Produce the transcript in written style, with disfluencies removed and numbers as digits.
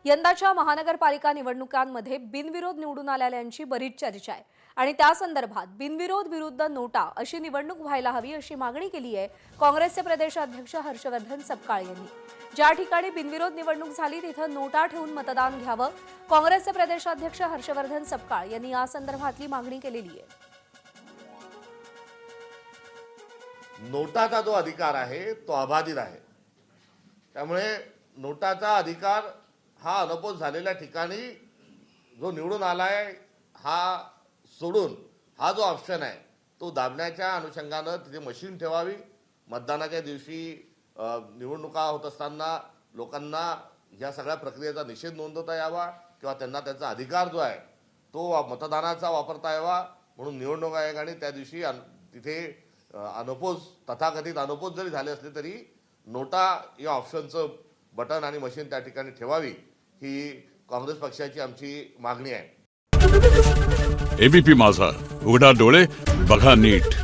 यंदाच्या महानगरपालिका निवडणुकांमध्ये बिनविरोध निवडून आलेल्यांची बरीच चर्चा आहे आणि त्या संदर्भात बिनविरोध विरुद्ध नोटा अशी निवडणूक व्हायला हवी अशी मागणी केली आहे काँग्रेसचे प्रदेशाध्यक्ष हर्षवर्धन सपकाळ यांनी। ज्या ठिकाणी बिनविरोध निवडणूक झाली तिथे नोटा ठेवून मतदान घ्यावं, काँग्रेसचे प्रदेशाध्यक्ष हर्षवर्धन सपकाळ यांनी या संदर्भातली मागणी केलेली आहे। नोटाचा जो अधिकार आहे तो अबाधित आहे, त्यामुळे नोटाचा अधिकार हा अनपोज झालेल्या ठिकाणी जो निवडून आलाय हा सोडून हा जो ऑप्शन आहे तो दाबण्याच्या अनुषंगानं तिथे मशीन ठेवावी। मतदानाच्या दिवशी निवडणुका होत असताना लोकांना या सगळ्या प्रक्रियेचा निषेध नोंदवता यावा किंवा त्यांना त्याचा अधिकार जो आहे तो मतदानाचा वापरता यावा, म्हणून निवडणूक आयोगाने त्या दिवशी तिथे अनपोज तथाकथित अनपोज जरी झाले असले तरी नोटा या ऑप्शनचं बटन आणि मशीन त्या ठिकाणी ठेवावी ही काँग्रेस पक्षाची आमची मागणी आहे। एबीपी माझा, उघडा डोळे बघा नीट।